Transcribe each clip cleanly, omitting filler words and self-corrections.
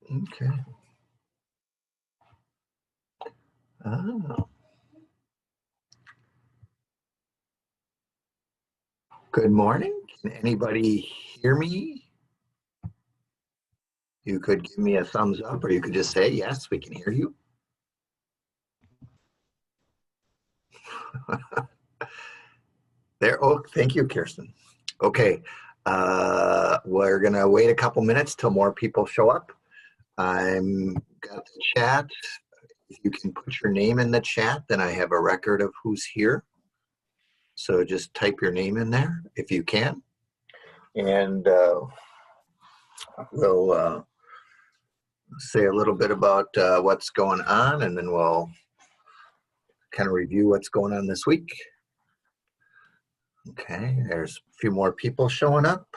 Okay. Oh. Good morning. Can anybody hear me? You could give me a thumbs up, or you could just say, yes, we can hear you. There. Oh, thank you, Kirsten. Okay. We're going to wait a couple minutes till more people show up. I'm got the chat. If you can put your name in the chat, then I have a record of who's here. So just type your name in there if you can. And we'll say a little bit about what's going on, and then we'll kind of review what's going on this week. Okay, there's a few more people showing up.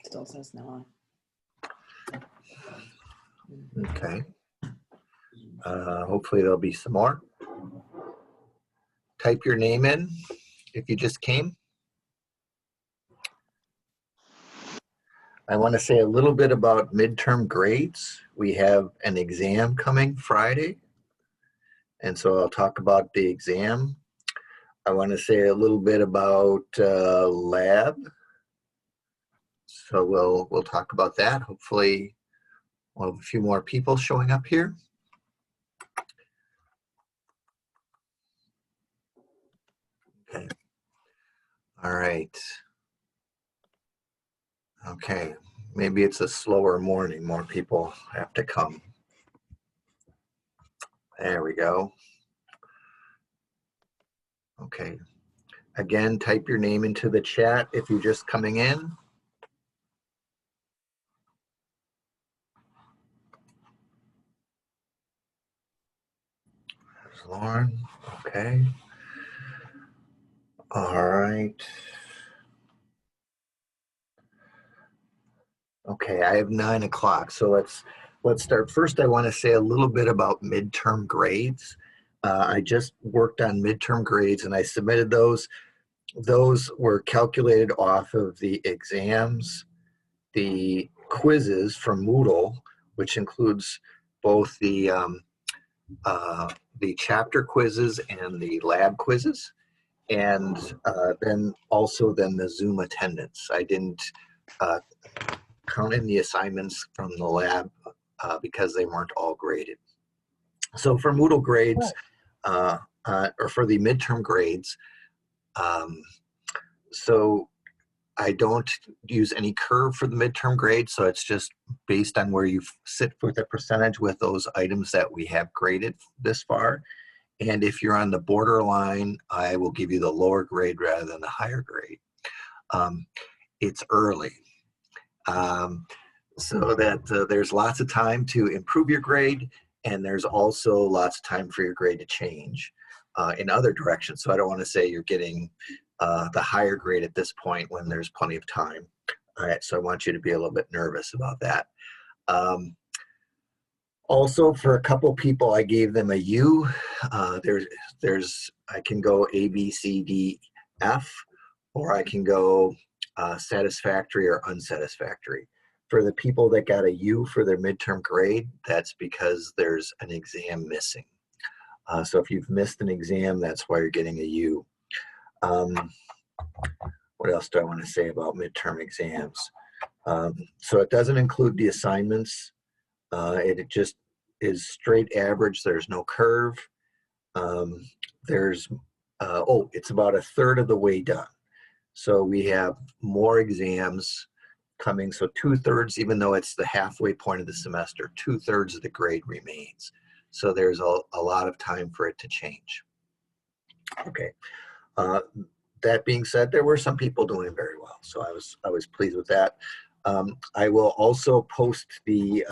Still says no. Okay. Hopefully there'll be some more. Type your name in if you just came. I want to say a little bit about midterm grades. We have an exam coming Friday, and so I'll talk about the exam. I want to say a little bit about lab. So we'll talk about that. Hopefully we'll have a few more people showing up here. Okay. All right. Okay. Maybe it's a slower morning. More people have to come. There we go. Okay. Again, type your name into the chat if you're just coming in. There's Lauren. Okay. All right. Okay, I have 9 o'clock, so let's start. First, I want to say a little bit about midterm grades. I just worked on midterm grades, and I submitted those. Those were calculated off of the exams, the quizzes from Moodle, which includes both the chapter quizzes and the lab quizzes, and then the Zoom attendance. I didn't count in the assignments from the lab because they weren't all graded. So for Moodle grades, or for the midterm grades, so I don't use any curve for the midterm grade, so it's just based on where you sit with the percentage with those items that we have graded this far. And if you're on the borderline, I will give you the lower grade rather than the higher grade. It's early. So that there's lots of time to improve your grade, and there's also lots of time for your grade to change in other directions. So I don't want to say you're getting the higher grade at this point when there's plenty of time. All right, so I want you to be a little bit nervous about that. Also, for a couple people, I gave them a U. I can go A, B, C, D, F, or I can go satisfactory or unsatisfactory. For the people that got a U for their midterm grade, that's because there's an exam missing. So if you've missed an exam, that's why you're getting a U. What else do I want to say about midterm exams? So it doesn't include the assignments. It just is straight average. There's no curve. It's about a third of the way done. So we have more exams coming. So 2/3, even though it's the halfway point of the semester, 2/3 of the grade remains. So there's a lot of time for it to change. Okay. That being said, there were some people doing very well, so I was pleased with that. I will also post the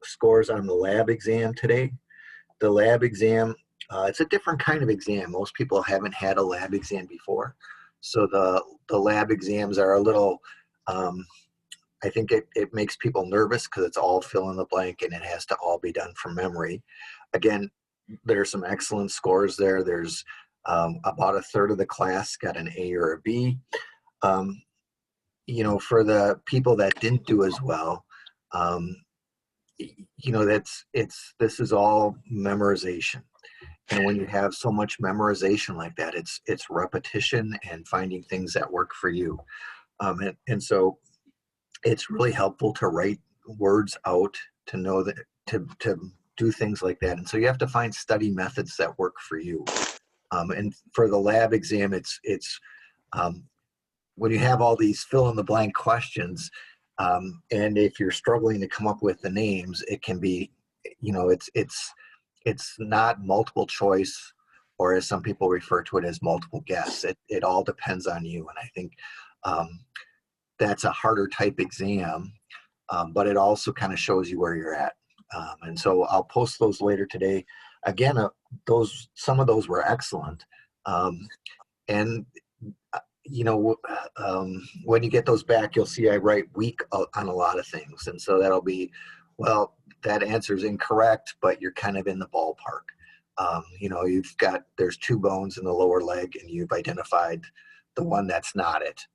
scores on the lab exam today. The lab exam, it's a different kind of exam. Most people haven't had a lab exam before, so the lab exams are a little. I think it makes people nervous because it's all fill in the blank and it has to all be done from memory. Again, there's some excellent scores there. There's about a third of the class got an A or a B. for the people that didn't do as well, um, this is all memorization. And when you have so much memorization like that, it's repetition and finding things that work for you. And so it's really helpful to write words out, to know that, to do things like that. And so you have to find study methods that work for you. And for the lab exam, it's when you have all these fill in the blank questions, and if you're struggling to come up with the names, it can be, it's not multiple choice, or as some people refer to it as multiple guess. It all depends on you. And I think that's a harder type exam, but it also kind of shows you where you're at. And so I'll post those later today. Again, some of those were excellent. And when you get those back, you'll see I write weak on a lot of things. And so that'll be, well, that answer is incorrect, but you're kind of in the ballpark. There's 2 bones in the lower leg, and you've identified the one that's not it.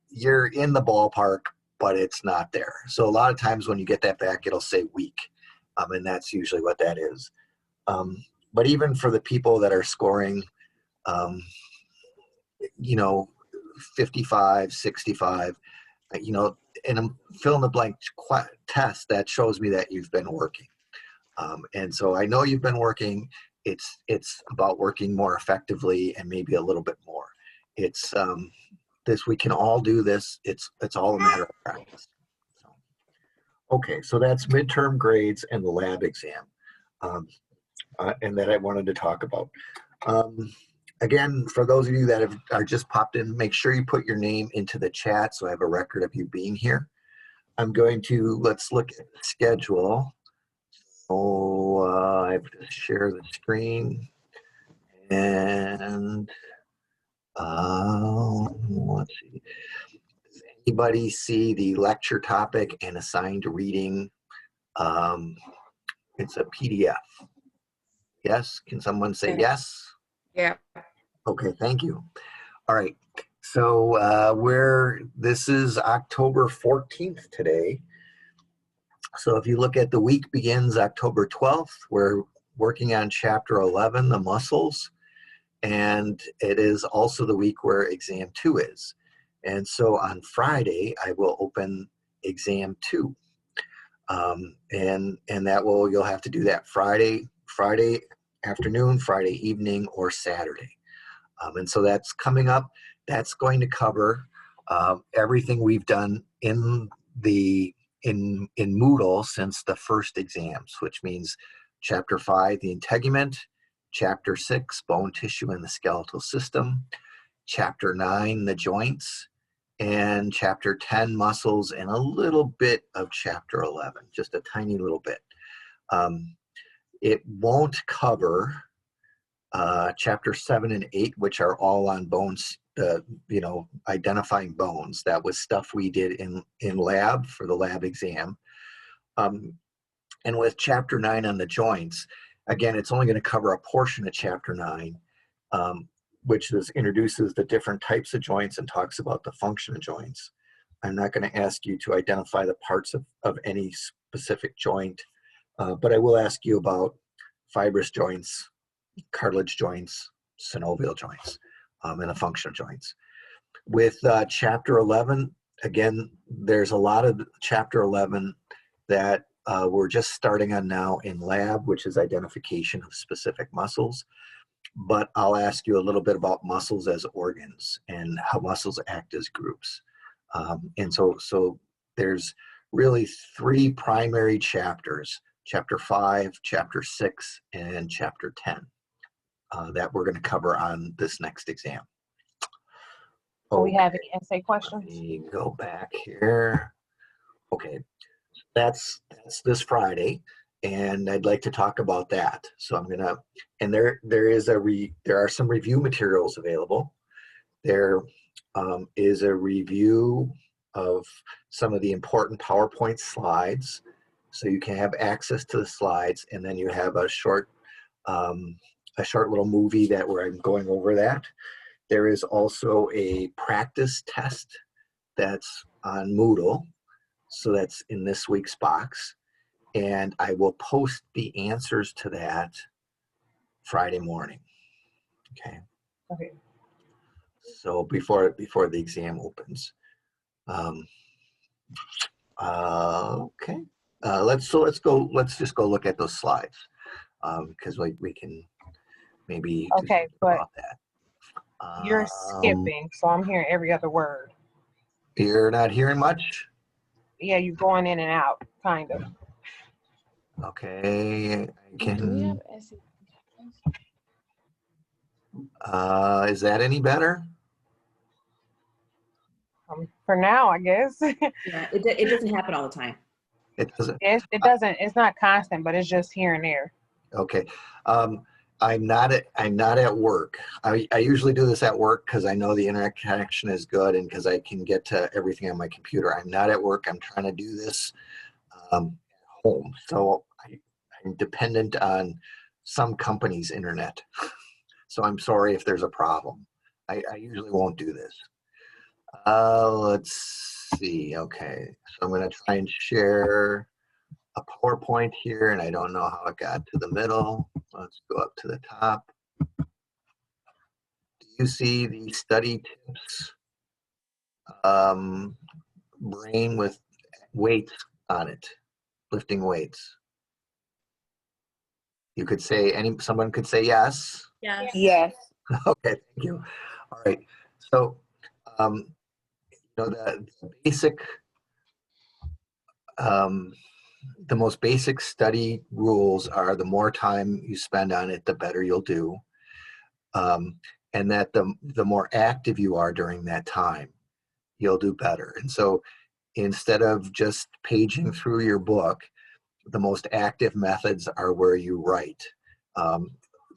You're in the ballpark, but it's not there. So a lot of times when you get that back, it'll say weak. And that's usually what that is. But even for the people that are scoring, 55, 65, in a fill in the blank test, that shows me that you've been working. And so I know you've been working. It's about working more effectively and maybe a little bit more. It's we can all do this. It's all a matter of practice. Okay, so that's midterm grades and the lab exam. And that I wanted to talk about. Again, for those of you that are just popped in, make sure you put your name into the chat so I have a record of you being here. Let's look at the schedule. So I have to share the screen. And let's see. Does anybody see the lecture topic and assigned reading? It's a PDF. Yes, can someone say yes? Yeah. Okay, thank you. All right, so this is October 14th today. So if you look at the week begins October 12th, we're working on chapter 11, the muscles, and it is also the week where exam 2 is. And so on Friday, I will open exam 2. And you'll have to do that Friday afternoon, Friday evening, or Saturday. And so that's coming up. That's going to cover everything we've done in Moodle since the first exams, which means chapter 5, the integument, chapter 6, bone tissue and the skeletal system, chapter 9, the joints, and chapter 10, muscles, and a little bit of chapter 11, just a tiny little bit. It won't cover chapter 7 and 8, which are all on bones, identifying bones. That was stuff we did in lab for the lab exam. And with chapter 9 on the joints, again, it's only going to cover a portion of chapter 9, which introduces the different types of joints and talks about the function of joints. I'm not going to ask you to identify the parts of any specific joint, but I will ask you about fibrous joints, cartilage joints, synovial joints, and the function of joints. With chapter 11, again, there's a lot of chapter 11 that we're just starting on now in lab, which is identification of specific muscles. But I'll ask you a little bit about muscles as organs and how muscles act as groups. And so there's really 3 primary chapters, chapter 5, chapter 6, and chapter 10, that we're going to cover on this next exam. Do we have any essay questions? Let me go back here. Okay, that's this Friday, and I'd like to talk about that. So I'm gonna, and there are some review materials available. There is a review of some of the important PowerPoint slides, so you can have access to the slides, and then you have a short little movie where I'm going over that. There is also a practice test that's on Moodle. So that's in this week's box. And I will post the answers to that Friday morning. Okay. Okay. So before the exam opens. Okay. Let's just go look at those slides because we can maybe do Okay, something but about that. you're skipping, so I'm hearing every other word. You're not hearing much? Yeah, you're going in and out, kind of. Okay, I can. Is that any better? For now, I guess. Yeah, it doesn't happen all the time. It doesn't. It doesn't. It's not constant, but it's just here and there. Okay. I'm not at work. I usually do this at work because I know the internet connection is good and because I can get to everything on my computer. I'm not at work. I'm trying to do this at home. So I'm dependent on some company's internet. So I'm sorry if there's a problem. I usually won't do this. Let's see. Okay. So I'm going to try and share a PowerPoint here, and I don't know how it got to the middle. Let's go up to the top. Do you see the study tips brain with weights on it, lifting weights? You could say someone could say yes. Yes. Yes. Okay, thank you. All right. So the basic the most basic study rules are the more time you spend on it, the better you'll do. And that the more active you are during that time, you'll do better. And so instead of just paging through your book, the most active methods are where you write.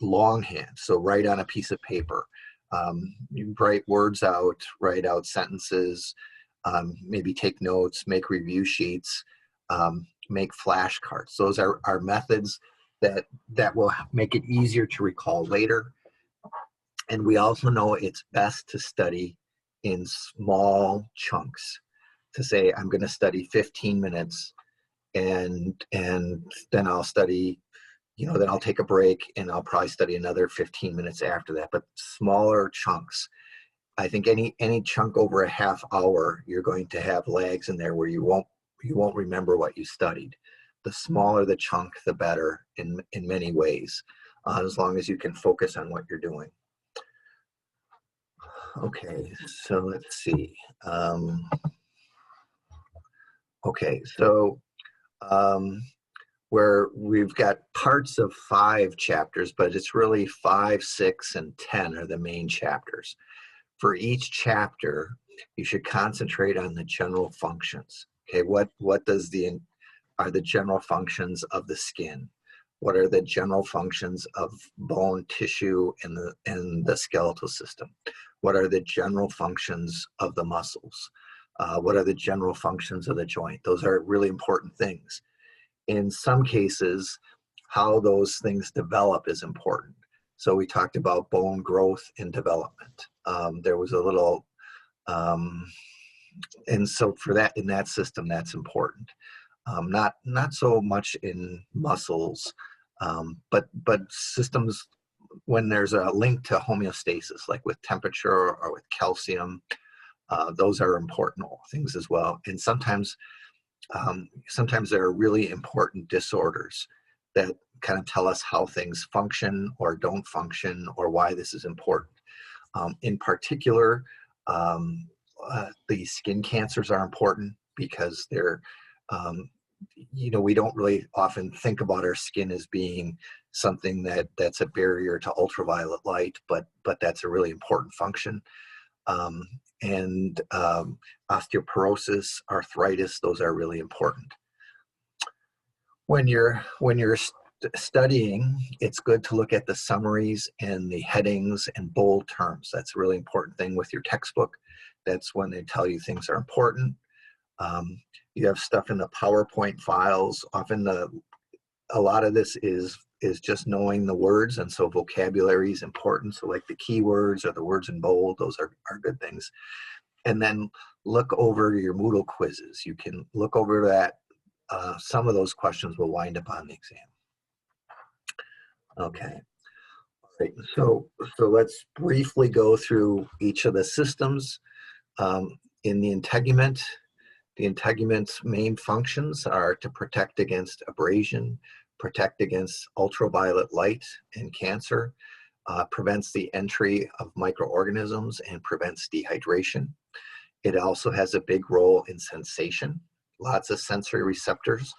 Longhand, so write on a piece of paper. You write words out, write out sentences, maybe take notes, make review sheets, make flashcards. Those are methods that will make it easier to recall later. And we also know it's best to study in small chunks. To say, I'm going to study 15 minutes and then I'll study, then I'll take a break and I'll probably study another 15 minutes after that, but smaller chunks. I think any chunk over a half hour, you're going to have lags in there where you won't remember what you studied. The smaller the chunk, the better in many ways, as long as you can focus on what you're doing. Okay, so let's see. Okay, so where we've got parts of 5 chapters, but it's really 5, 6, and 10 are the main chapters. For each chapter, you should concentrate on the general functions. Okay, what are the general functions of the skin? What are the general functions of bone, tissue, and the skeletal system? What are the general functions of the muscles? What are the general functions of the joint? Those are really important things. In some cases, how those things develop is important. So we talked about bone growth and development. There was a little, and so for that, in that system, that's important. Not so much in muscles, but systems when there's a link to homeostasis, like with temperature or with calcium, those are important things as well. And sometimes there are really important disorders that kind of tell us how things function or don't function or why this is important. In particular, the skin cancers are important because they're, we don't really often think about our skin as being something that's a barrier to ultraviolet light, but that's a really important function. And osteoporosis, arthritis, those are really important. When you're studying, it's good to look at the summaries and the headings and bold terms. That's a really important thing with your textbook. That's when they tell you things are important. You have stuff in the PowerPoint files. Often a lot of this is is just knowing the words, and so vocabulary is important. So like the keywords or the words in bold, those are good things. And then look over your Moodle quizzes. You can look over that. Some of those questions will wind up on the exam. Okay. All right. So let's briefly go through each of the systems. In the integument's main functions are to protect against abrasion, protect against ultraviolet light and cancer, prevents the entry of microorganisms, and prevents dehydration. It also has a big role in sensation. Lots of sensory receptors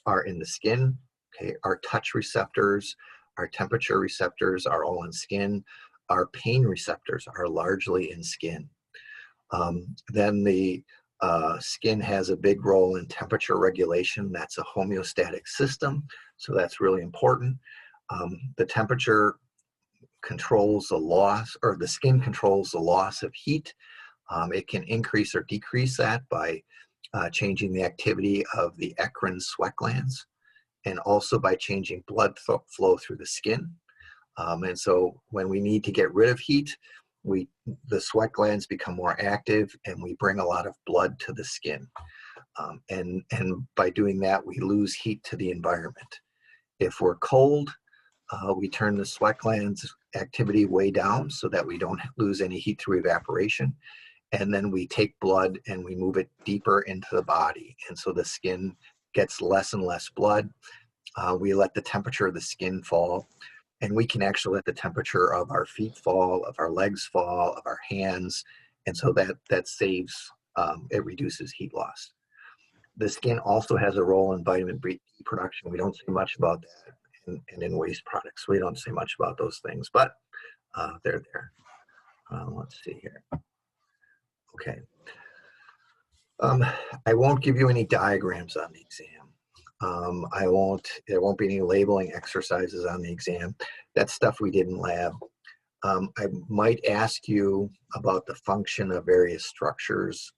are in the skin. Okay, our touch receptors, our temperature receptors are all in skin. Our pain receptors are largely in skin. Then the skin has a big role in temperature regulation. That's a homeostatic system, so that's really important. The temperature controls the loss, or the skin controls the loss of heat. It can increase or decrease that by changing the activity of the eccrine sweat glands, and also by changing blood flow through the skin. And so when we need to get rid of heat, the sweat glands become more active, and we bring a lot of blood to the skin. And by doing that, we lose heat to the environment. If we're cold, we turn the sweat glands activity way down so that we don't lose any heat through evaporation. And then we take blood and we move it deeper into the body. And so the skin gets less and less blood. We let the temperature of the skin fall, and we can actually let the temperature of our feet fall, of our legs fall, of our hands. And so that saves, it reduces heat loss. The skin also has a role in vitamin D production. We don't say much about that. And in waste products, we don't say much about those things, but they're there. Let's see here. Okay. I won't give you any diagrams on the exam. There won't be any labeling exercises on the exam. That's stuff we did in lab. I might ask you about the function of various structures,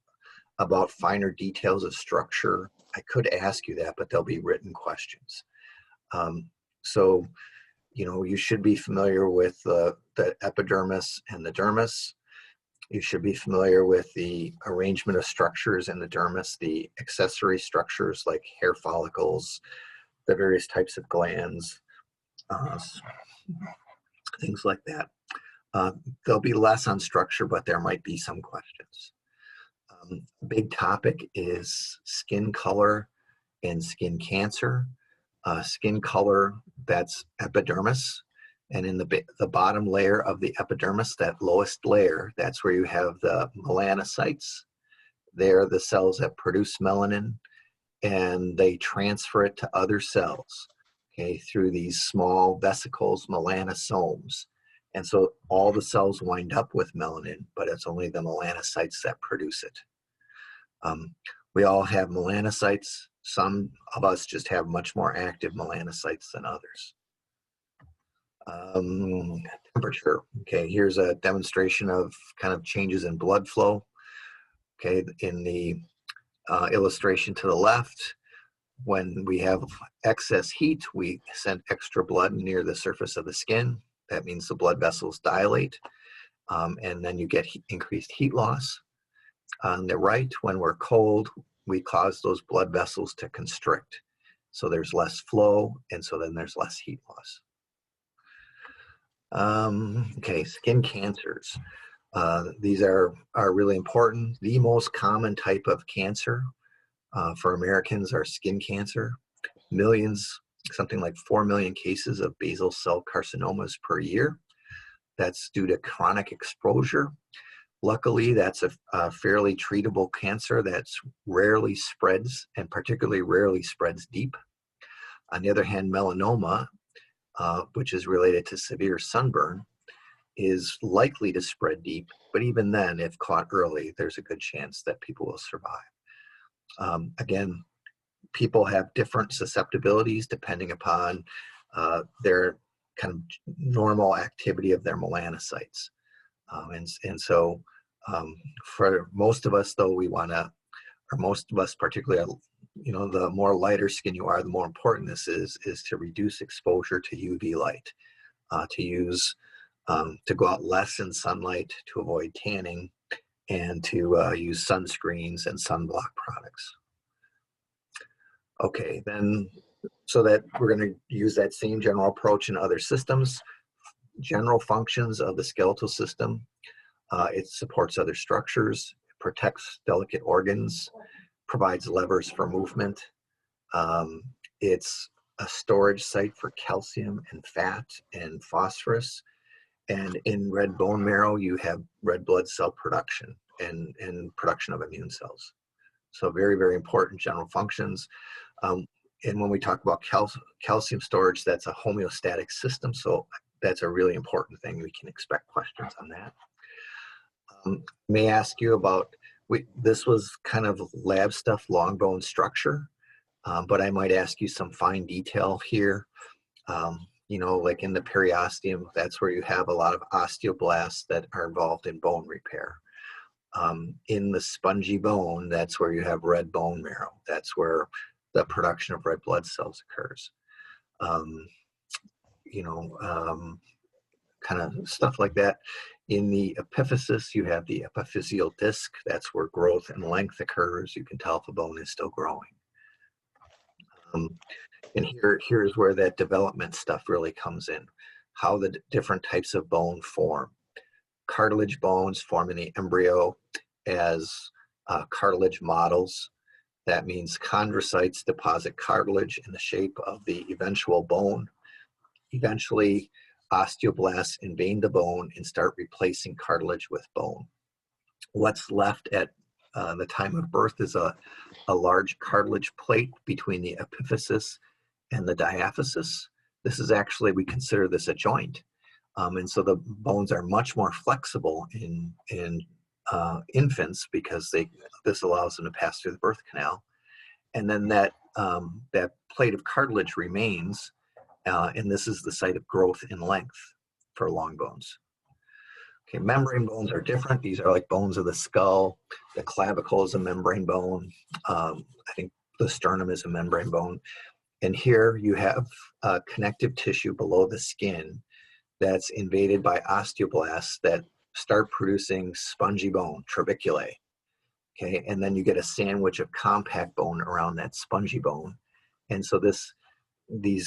about finer details of structure. I could ask you that, but they'll be written questions. So, you should be familiar with the epidermis and the dermis. You should be familiar with the arrangement of structures in the dermis, the accessory structures like hair follicles, the various types of glands, things like that. There'll be less on structure, but there might be some questions. Big topic is skin color and skin cancer. Skin color, that's epidermis. And in the bottom layer of the epidermis, that lowest layer, that's where you have the melanocytes. They're the cells that produce melanin, and they transfer it to other cells, okay, through these small vesicles, melanosomes. And so all the cells wind up with melanin, but it's only the melanocytes that produce it. We all have melanocytes. Some of us just have much more active melanocytes than others. Temperature. Okay, here's a demonstration of kind of changes in blood flow. Okay, in the illustration to the left, when we have excess heat, we send extra blood near the surface of the skin. That means the blood vessels dilate, and then you get increased heat loss. On the right, when we're cold, we cause those blood vessels to constrict. So there's less flow, and so then there's less heat loss. Okay, skin cancers. These are really important. The most common type of cancer for Americans are skin cancer. Millions, something like 4 million cases of basal cell carcinomas per year. That's due to chronic exposure. Luckily, that's a fairly treatable cancer that rarely spreads, and particularly rarely spreads deep. On the other hand, melanoma, which is related to severe sunburn, is likely to spread deep, but even then, if caught early, there's a good chance that people will survive. Again, people have different susceptibilities depending upon their kind of normal activity of their melanocytes. And so for most of us, though, or most of us particularly you know, the more lighter skin you are, the more important this is to reduce exposure to UV light, to go out less in sunlight, to avoid tanning, and to use sunscreens and sunblock products. Okay, then, so that we're going to use that same general approach in other systems. General functions of the skeletal system. It supports other structures, protects delicate organs, provides levers for movement. It's a storage site for calcium and fat and phosphorus. And in red bone marrow, you have red blood cell production and production of immune cells. So very, very important general functions. And when we talk about calcium storage, that's a homeostatic system. So that's a really important thing. We can expect questions on that. May ask you about, this was kind of lab stuff, long bone structure, but I might ask you some fine detail here. You know, like in the periosteum, that's where you have a lot of osteoblasts that are involved in bone repair. In the spongy bone, that's where you have red bone marrow. That's where the production of red blood cells occurs. You know, kind of stuff like that. In the epiphysis, you have the epiphyseal disc. That's where growth and length occurs. You can tell if a bone is still growing. And here's where that development stuff really comes in. How the different types of bone form. Cartilage bones form in the embryo as cartilage models. That means chondrocytes deposit cartilage in the shape of the eventual bone. Eventually, osteoblasts invade the bone and start replacing cartilage with bone. What's left at the time of birth is a large cartilage plate between the epiphysis and the diaphysis. This is actually, we consider this a joint. And so the bones are much more flexible in infants because this allows them to pass through the birth canal. And then that plate of cartilage remains, and this is the site of growth and length for long bones. Okay, membrane bones are different. These are like bones of the skull. The clavicle is a membrane bone. I think the sternum is a membrane bone. And here you have connective tissue below the skin that's invaded by osteoblasts that start producing spongy bone, trabeculae. Okay, and then you get a sandwich of compact bone around that spongy bone. And so these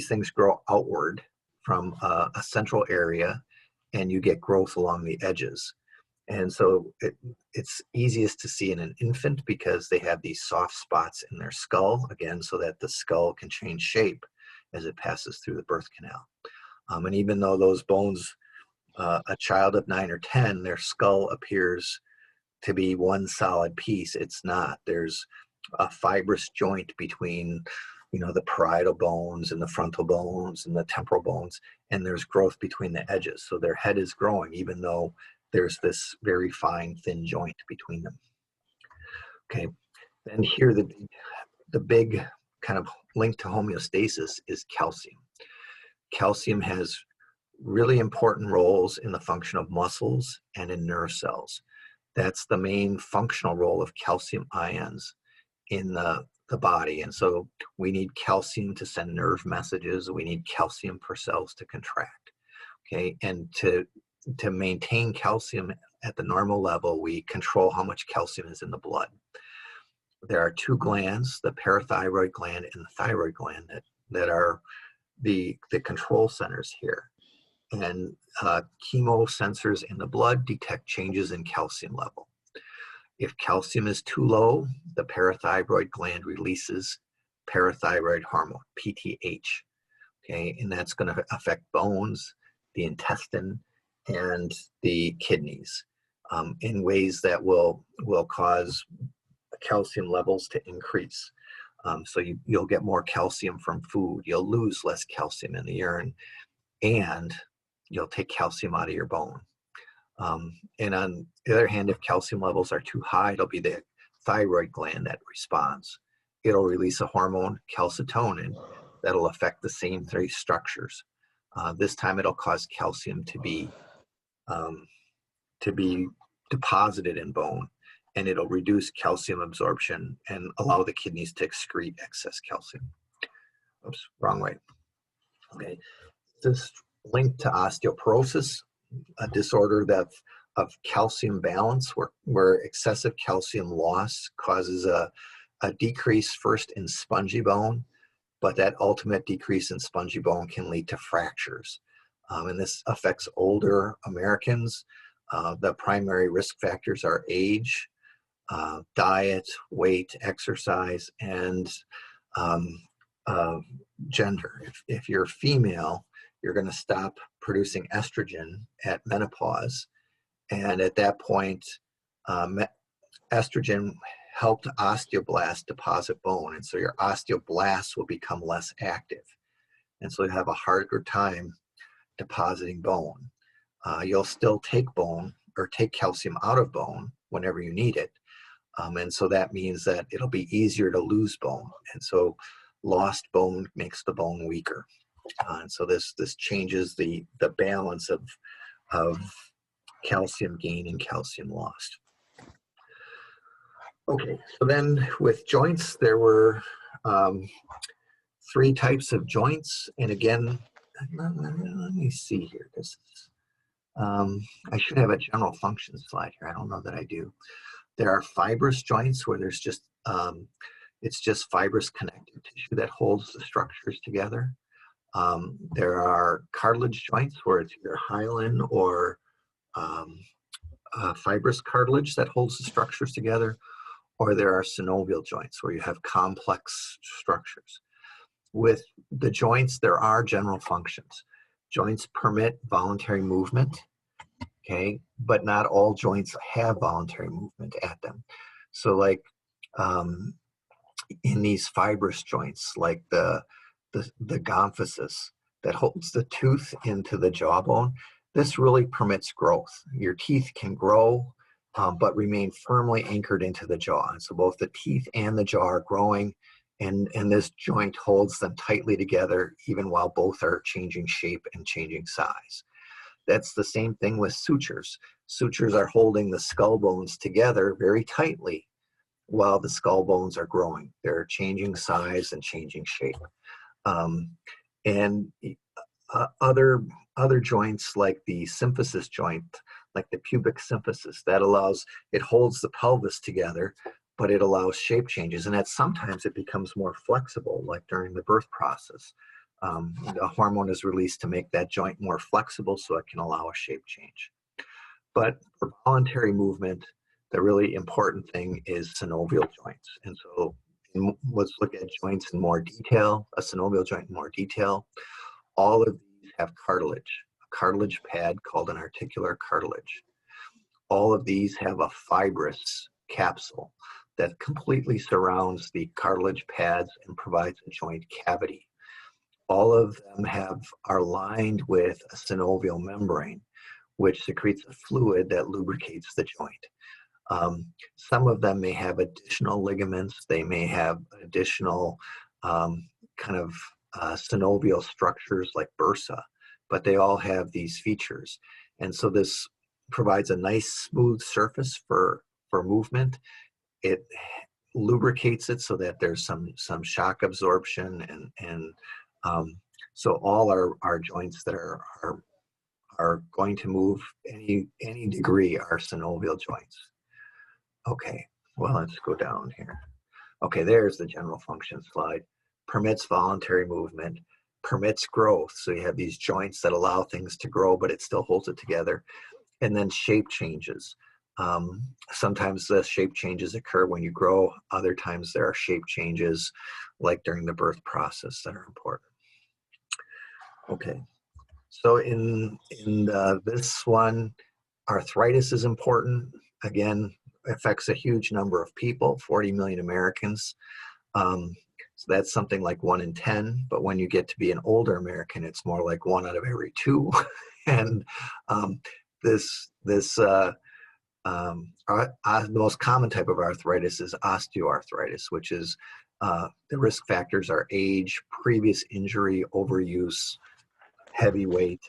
things grow outward from a central area, and you get growth along the edges. And so it's easiest to see in an infant because they have these soft spots in their skull, again, so that the skull can change shape as it passes through the birth canal. And even though those bones, a child of 9 or 10, their skull appears to be one solid piece, it's not. There's a fibrous joint between, you know, the parietal bones and the frontal bones and the temporal bones, and there's growth between the edges. So their head is growing even though there's this very fine, thin joint between them. Okay, and here the big kind of link to homeostasis is calcium. Calcium has really important roles in the function of muscles and in nerve cells. That's the main functional role of calcium ions in the body. And so we need calcium to send nerve messages. We need calcium for cells to contract. Okay, and to maintain calcium at the normal level, we control how much calcium is in the blood. There are two glands, the parathyroid gland and the thyroid gland, that are the control centers here. And chemosensors in the blood detect changes in calcium level. If calcium is too low, the parathyroid gland releases parathyroid hormone, PTH. Okay, and that's going to affect bones, the intestine, and the kidneys in ways that will cause calcium levels to increase. So you'll get more calcium from food. You'll lose less calcium in the urine, and you'll take calcium out of your bone. And on the other hand, if calcium levels are too high, it'll be the thyroid gland that responds. It'll release a hormone, calcitonin, that'll affect the same three structures. This time it'll cause calcium to be deposited in bone, and it'll reduce calcium absorption and allow the kidneys to excrete excess calcium. Oops, wrong way. Okay, this linked to osteoporosis, a disorder that of calcium balance, where excessive calcium loss causes a decrease first in spongy bone, but that ultimate decrease in spongy bone can lead to fractures. And this affects older Americans. The primary risk factors are age, diet, weight, exercise, and gender. If you're female, you're going to stop producing estrogen at menopause. And at that point, estrogen helped osteoblasts deposit bone. And so your osteoblasts will become less active. And so you have a harder time depositing bone. You'll still take bone or take calcium out of bone whenever you need it. And so that means that it'll be easier to lose bone. And so lost bone makes the bone weaker. And so this changes the balance of calcium gain and calcium lost. Okay, so then with joints, there were 3 types of joints. And again, let me see here. I should have a general function slide here. I don't know that I do. There are fibrous joints where there's just, it's just fibrous connective tissue that holds the structures together. There are cartilage joints where it's either hyaline or fibrous cartilage that holds the structures together, or there are synovial joints where you have complex structures. With the joints, there are general functions. Joints permit voluntary movement, okay, but not all joints have voluntary movement at them. So like in these fibrous joints, like the gomphosis that holds the tooth into the jawbone, this really permits growth. Your teeth can grow, but remain firmly anchored into the jaw. And so both the teeth and the jaw are growing, and this joint holds them tightly together even while both are changing shape and changing size. That's the same thing with sutures. Sutures are holding the skull bones together very tightly while the skull bones are growing. They're changing size and changing shape. Other joints like the symphysis joint, like the pubic symphysis, that allows, it holds the pelvis together, but it allows shape changes. And that sometimes it becomes more flexible, like during the birth process. The hormone is released to make that joint more flexible so it can allow a shape change. But for voluntary movement, the really important thing is synovial joints. And so let's look at joints in more detail, a synovial joint in more detail. All of these have cartilage, a cartilage pad called an articular cartilage. All of these have a fibrous capsule that completely surrounds the cartilage pads and provides a joint cavity. All of them are lined with a synovial membrane, which secretes a fluid that lubricates the joint. Some of them may have additional ligaments. They may have additional synovial structures like bursa, but they all have these features. And so this provides a nice smooth surface for movement. It lubricates it so that there's some shock absorption, and so all our joints that are going to move any degree are synovial joints. Okay, well, let's go down here. Okay, there's the general function slide. Permits voluntary movement, permits growth. So you have these joints that allow things to grow, but it still holds it together. And then shape changes. Sometimes the shape changes occur when you grow. Other times there are shape changes like during the birth process that are important. Okay, so in this one, arthritis is important. Again, affects a huge number of people, 40 million Americans. So that's something like 1 in 10, but when you get to be an older American, it's more like 1 out of every 2. And the most common type of arthritis is osteoarthritis, which is the risk factors are age, previous injury, overuse, heavy weight,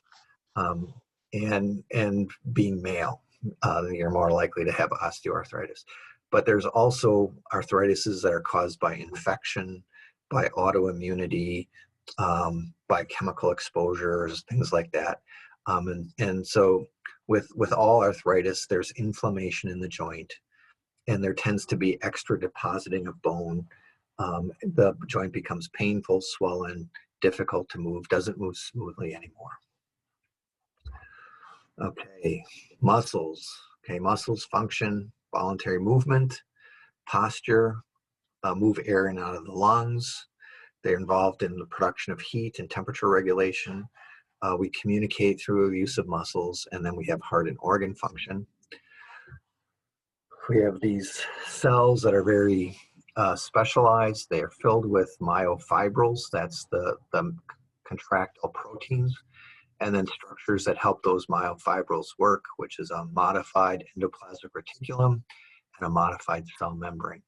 and being male. You're more likely to have osteoarthritis. But there's also arthritises that are caused by infection, by autoimmunity, by chemical exposures, things like that. And so with all arthritis, there's inflammation in the joint, and there tends to be extra depositing of bone. The joint becomes painful, swollen, difficult to move, doesn't move smoothly anymore. Okay, muscles. Okay, muscles function, voluntary movement, posture, move air in and out of the lungs. They're involved in the production of heat and temperature regulation. We communicate through the use of muscles, and then we have heart and organ function. We have these cells that are very specialized. They are filled with myofibrils. That's the contractile proteins, and then structures that help those myofibrils work, which is a modified endoplasmic reticulum and a modified cell membrane.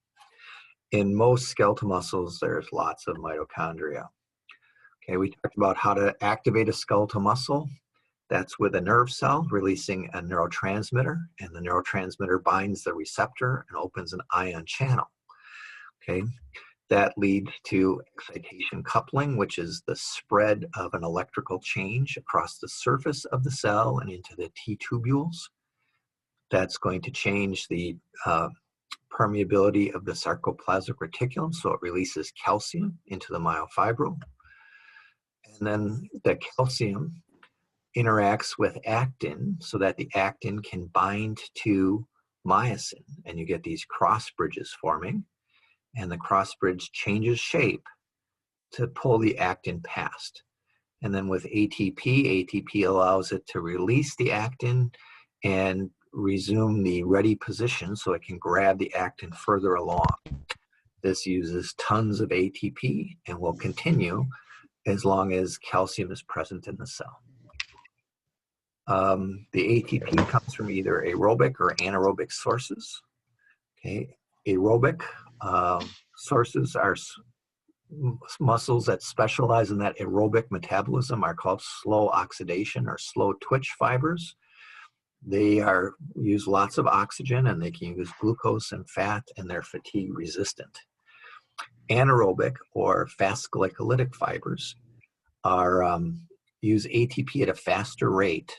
In most skeletal muscles, there's lots of mitochondria. Okay, we talked about how to activate a skeletal muscle. That's with a nerve cell releasing a neurotransmitter, and the neurotransmitter binds the receptor and opens an ion channel. Okay, that leads to excitation coupling, which is the spread of an electrical change across the surface of the cell and into the T-tubules. That's going to change the permeability of the sarcoplasmic reticulum, so it releases calcium into the myofibril. And then the calcium interacts with actin so that the actin can bind to myosin, and you get these cross bridges forming, and the cross bridge changes shape to pull the actin past. And then with ATP allows it to release the actin and resume the ready position so it can grab the actin further along. This uses tons of ATP and will continue as long as calcium is present in the cell. The ATP comes from either aerobic or anaerobic sources. Okay, aerobic sources are muscles that specialize in that aerobic metabolism are called slow oxidation or slow twitch fibers. They use lots of oxygen, and they can use glucose and fat, and they're fatigue resistant. Anaerobic or fast glycolytic fibers use ATP at a faster rate,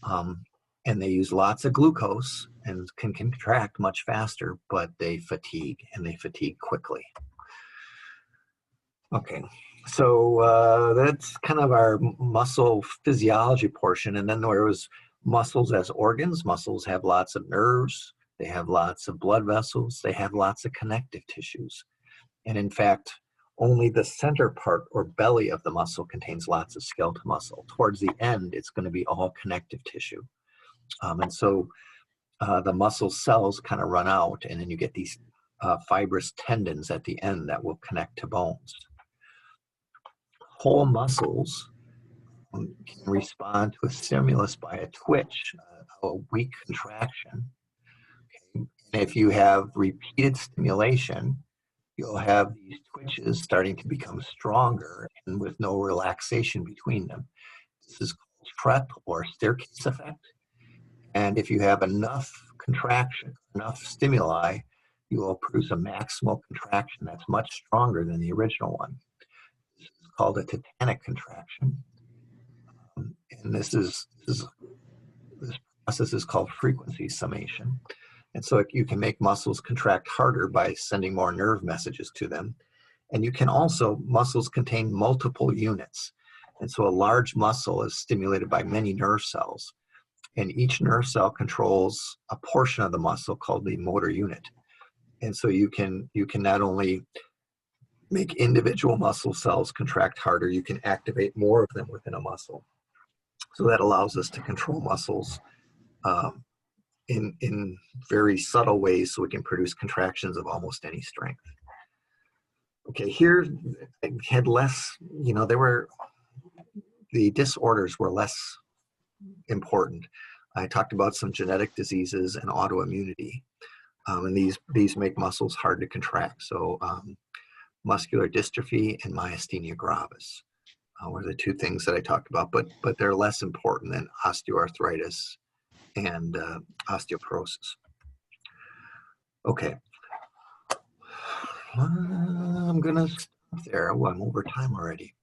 and they use lots of glucose and can contract much faster, but they fatigue, and they fatigue quickly. Okay, so that's kind of our muscle physiology portion. And then there was muscles as organs. Muscles have lots of nerves, they have lots of blood vessels, they have lots of connective tissues. And in fact, only the center part or belly of the muscle contains lots of skeletal muscle. Towards the end, it's going to be all connective tissue. And so the muscle cells kind of run out, and then you get these fibrous tendons at the end that will connect to bones. Whole muscles can respond to a stimulus by a twitch, a weak contraction. Okay? And if you have repeated stimulation, you'll have these twitches starting to become stronger and with no relaxation between them. This is called TREP or staircase effect. And if you have enough contraction, enough stimuli, you will produce a maximal contraction that's much stronger than the original one. This is called a tetanic contraction. And this process is called frequency summation. And so you can make muscles contract harder by sending more nerve messages to them. And you can also, muscles contain multiple units. And so a large muscle is stimulated by many nerve cells. And each nerve cell controls a portion of the muscle called the motor unit. And so you can not only make individual muscle cells contract harder, you can activate more of them within a muscle. So that allows us to control muscles in very subtle ways, so we can produce contractions of almost any strength. Okay, here I had less, the disorders were less important. I talked about some genetic diseases and autoimmunity, and these make muscles hard to contract. So muscular dystrophy and myasthenia gravis were the two things that I talked about, but they're less important than osteoarthritis and osteoporosis. Okay. I'm gonna stop there. Oh, I'm over time already.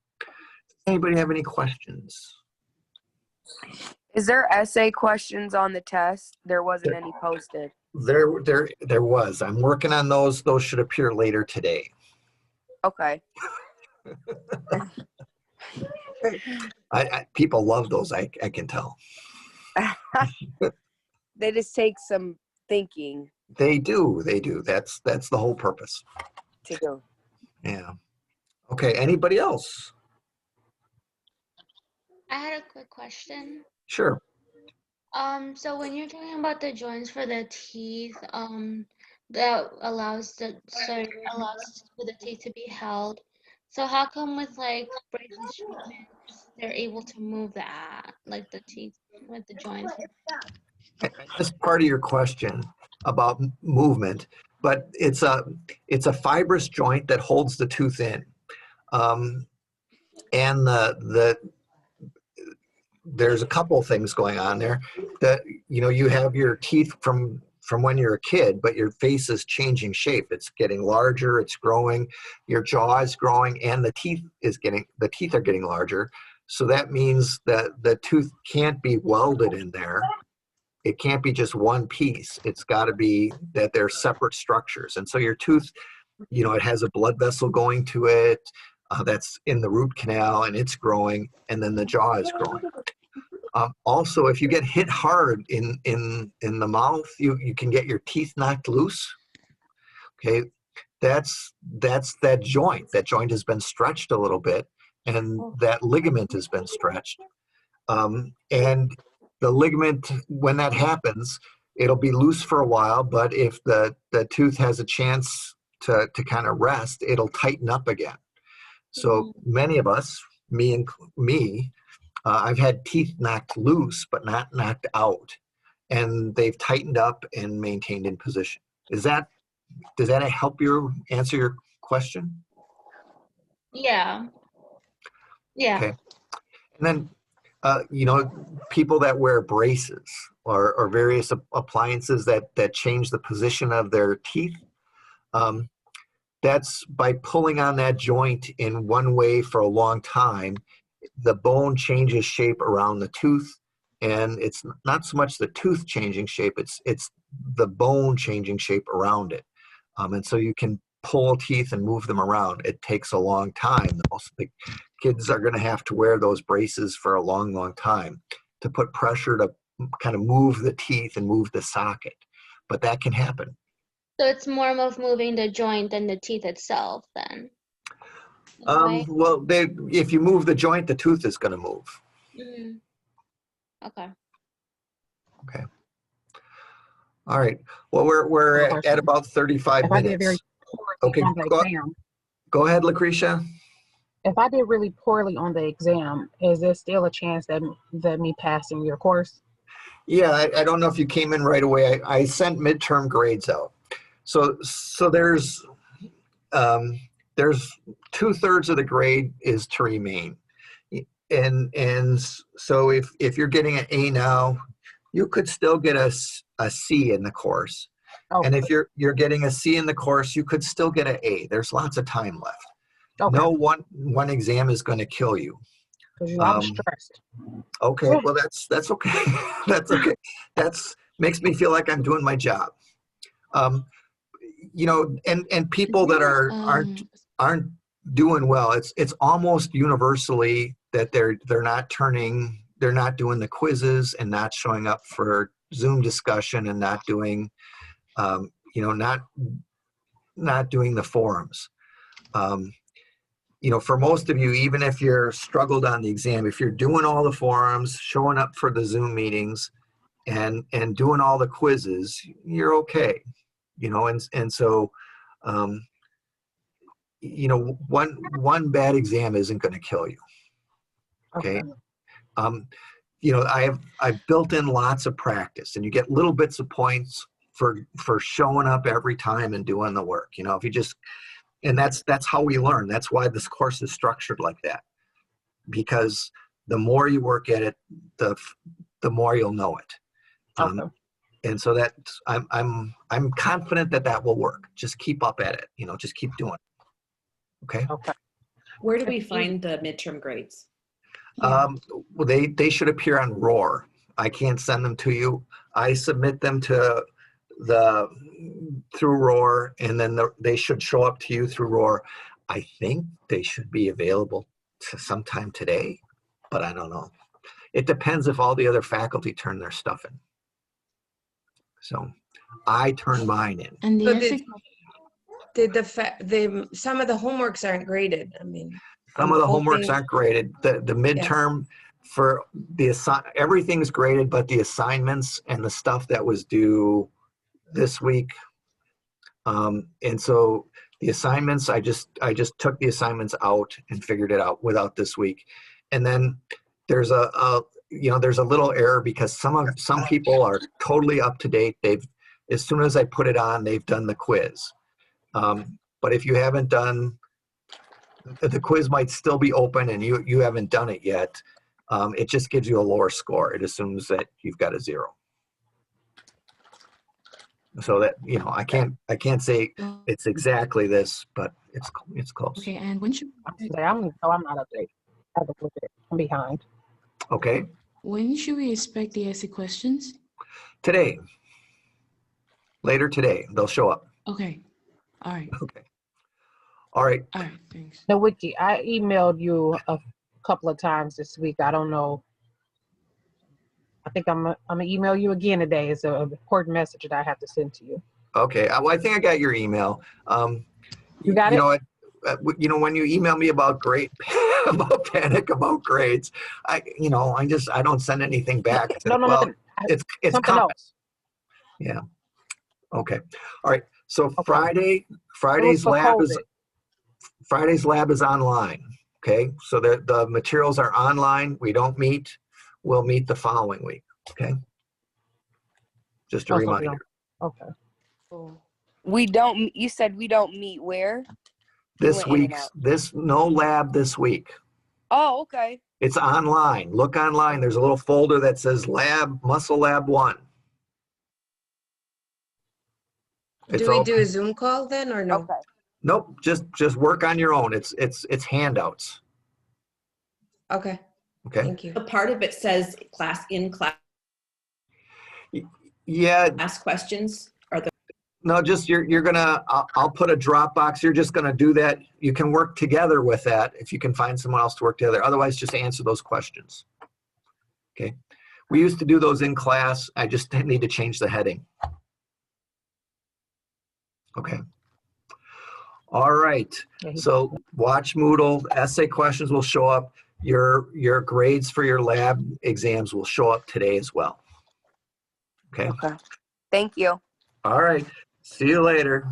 Anybody have any questions? Is there essay questions on the test? There wasn't any posted. There was. I'm working on those. Those should appear later today. Okay. People love those. I can tell. They just take some thinking They do. They do. That's the whole purpose. to do. Yeah. Okay. Anybody else? I had a quick question. Sure. So when you're talking about the joints for the teeth, that allows for the teeth to be held. So how come with like braces treatments, they're able to move that, like the teeth with the joints? That's part of your question about movement, but it's a fibrous joint that holds the tooth in, and there's a couple things going on there. That you have your teeth from when you're a kid, but your face is changing shape. It's getting larger. It's growing. Your jaw is growing, and the teeth are getting larger. So that means that the tooth can't be welded in there. It can't be just one piece. It's got to be that they're separate structures. And so your tooth, it has a blood vessel going to it that's in the root canal, and it's growing, and then the jaw is growing. Also, if you get hit hard in the mouth, you can get your teeth knocked loose. Okay, that's that joint. That joint has been stretched a little bit, and that ligament has been stretched. And the ligament, when that happens, it'll be loose for a while, but if the tooth has a chance to kind of rest, it'll tighten up again. So many of us, me, I've had teeth knocked loose, but not knocked out, and they've tightened up and maintained in position. Does that help you answer your question? Yeah. Yeah. Okay. And then, people that wear braces or various appliances that change the position of their teeth, that's by pulling on that joint in one way for a long time. The bone changes shape around the tooth, and it's not so much the tooth changing shape, it's the bone changing shape around it. And so you can pull teeth and move them around. It takes a long time. Most of the kids are going to have to wear those braces for a long, long time to put pressure to kind of move the teeth and move the socket. But that can happen. So it's more of moving the joint than the teeth itself then. Right? Well, if you move the joint, the tooth is going to move. Okay. Okay. All right. Well, we're at about 35 If I minutes. did very Okay. poorly on the exam, Go ahead, Lucretia. if I did really poorly on the exam, is there still a chance that me passing your course? Yeah, I don't know if you came in right away. I sent midterm grades out. So there's 2/3 of the grade is to remain. And so if you're getting an A now, you could still get a C in the course. Okay. And if you're getting a C in the course, you could still get an A. There's lots of time left. Okay. No one exam is going to kill you. Because I'm stressed. Okay, well that's okay. That's okay. Makes me feel like I'm doing my job. And people that aren't doing well, it's almost universally that they're not doing the quizzes and not showing up for Zoom discussion and not doing not doing the forums. For most of you, even if you're struggled on the exam, if you're doing all the forums, showing up for the Zoom meetings, and doing all the quizzes, you're okay. And so, one bad exam isn't going to kill you. Okay. I've built in lots of practice, and you get little bits of points for showing up every time and doing the work. If you just, and that's how we learn. That's why this course is structured like that, because the more you work at it, the more you'll know it. Okay. And so that I'm confident that that will work. Just keep up at it. You know, just keep doing it. Okay. Okay. Where do we find the midterm grades? Well, they should appear on ROAR. I can't send them to you. I submit them to through ROAR, and then they should show up to you through ROAR. I think they should be available to sometime today, but I don't know. It depends if all the other faculty turn their stuff in. So I turned mine in. And So the some of the homeworks aren't graded. I mean, Some of the homeworks aren't graded. The midterm for everything's graded, but the assignments and the stuff that was due this week. And so the assignments, I just took the assignments out and figured it out without this week. And then there's there's a little error because some people are totally up to date. As soon as I put it on, they've done the quiz. But if you haven't done, the quiz might still be open and you haven't done it yet. It just gives you a lower score. It assumes that you've got a 0. So that, I can't say it's exactly this, but it's close. Okay, and when should I'm not updated. I have to look at it. I'm behind. Okay. when should we expect the essay questions? Today. Later today, they'll show up. Okay. All right. Okay. All right. All right. Thanks. No, Wiki, I emailed you a couple of times this week. I don't know. I think I'm gonna email you again today. It's an important message that I have to send to you. Okay. Well, I think I got your email. You got it? When you email me about about panic about grades, I don't send anything back. No. It's something coming. else. Yeah. Okay. All right. So Okay. Friday's for lab COVID. Friday's lab is online. Okay. So the materials are online. We don't meet. We'll meet the following week. Okay. Just a Oh, so we reminder. Okay. Oh. You said we don't meet where? This went in and week's out. no lab this week. Oh, okay. It's online. Look online. There's a little folder that says Muscle Lab 1. Do we do a Zoom call then or no? Okay. Nope. Just work on your own. It's handouts. Okay. Okay. Thank you. A part of it says class Yeah. ask questions. No, just you're gonna. I'll put a Dropbox. You're just gonna do that. You can work together with that if you can find someone else to work together. Otherwise, just answer those questions. Okay. We used to do those in class. I just need to change the heading. Okay. All right. So watch Moodle. Essay questions will show up. Your grades for your lab exams will show up today as well. Okay. Okay. Thank you. All right. See you later.